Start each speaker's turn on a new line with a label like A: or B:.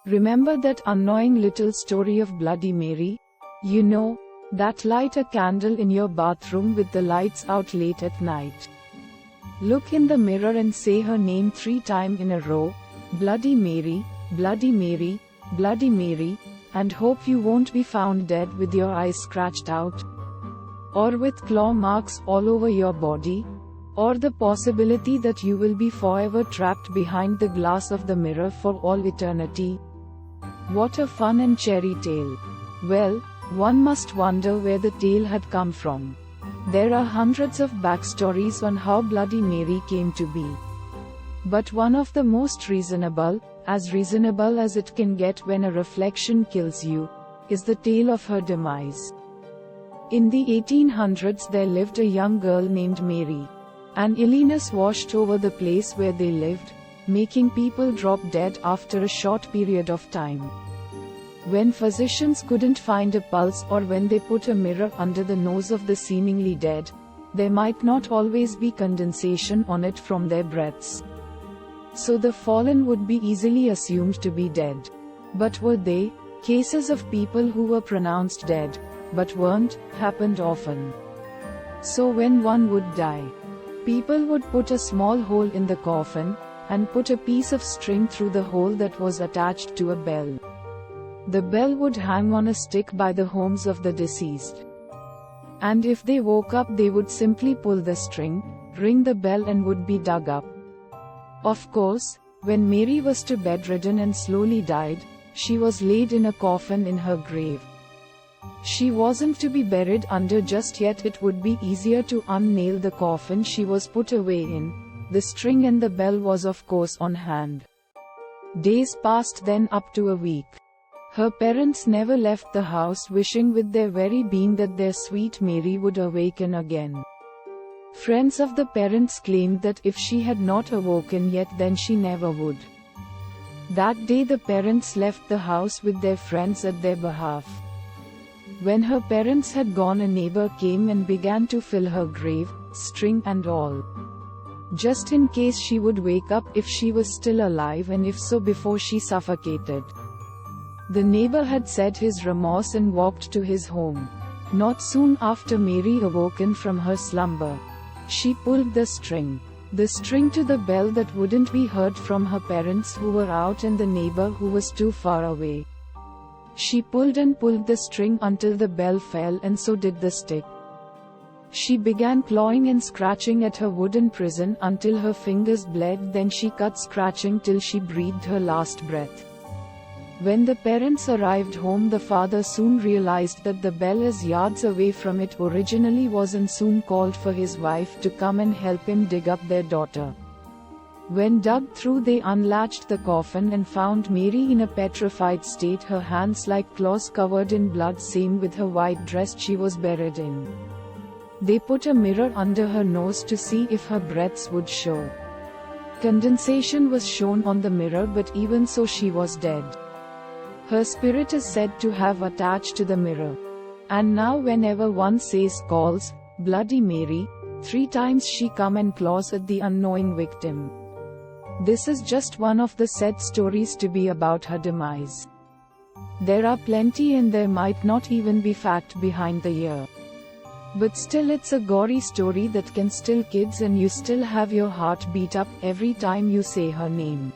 A: Remember that annoying little story of Bloody Mary? You know, that light a candle in your bathroom with the lights out late at night. Look in the mirror and say her name 3 times in a row, Bloody Mary, Bloody Mary, Bloody Mary, and hope you won't be found dead with your eyes scratched out, or with claw marks all over your body, or the possibility that you will be forever trapped behind the glass of the mirror for all eternity. What a fun and cherry tale. Well, one must wonder where the tale had come from. There are hundreds of backstories on how Bloody Mary came to be. But one of the most reasonable as it can get when a reflection kills you, is the tale of her demise. In the 1800s there lived a young girl named Mary. An illness washed over the place where they lived, making people drop dead after a short period of time. When physicians couldn't find a pulse or when they put a mirror under the nose of the seemingly dead, there might not always be condensation on it from their breaths. So the fallen would be easily assumed to be dead. But were they? Cases of people who were pronounced dead, but weren't, happened often. So when one would die, people would put a small hole in the coffin, and put a piece of string through the hole that was attached to a bell. The bell would hang on a stick by the homes of the deceased. And if they woke up they would simply pull the string, ring the bell and would be dug up. Of course, when Mary was too bedridden and slowly died, she was laid in a coffin in her grave. She wasn't to be buried under just yet. It would be easier to unnail the coffin she was put away in. The string and the bell was of course on hand. Days passed, then up to a week. Her parents never left the house, wishing with their very being that their sweet Mary would awaken again. Friends of the parents claimed that if she had not awoken yet then she never would. That day the parents left the house with their friends at their behalf. When her parents had gone, a neighbor came and began to fill her grave, string and all. Just in case she would wake up if she was still alive, and if so before she suffocated. The neighbor had said his remorse and walked to his home. Not soon after Mary awoken from her slumber. She pulled the string to the bell that wouldn't be heard from her parents who were out and the neighbor who was too far away. She pulled and pulled the string until the bell fell, and so did the stick. She began clawing and scratching at her wooden prison until her fingers bled, then she cut scratching till she breathed her last breath. When the parents arrived home, the father soon realized that the bell is yards away from it originally was, and soon called for his wife to come and help him dig up their daughter. When dug through, they unlatched the coffin and found Mary in a petrified state, her hands like claws covered in blood, same with her white dress she was buried in. They put a mirror under her nose to see if her breaths would show. Condensation was shown on the mirror, but even so she was dead. Her spirit is said to have attached to the mirror. And now whenever one calls, Bloody Mary, 3 times she come and claws at the unknowing victim. This is just one of the sad stories to be about her demise. There are plenty, and there might not even be fact behind the year. But still it's a gory story that can still kids, and you still have your heart beat up every time you say her name.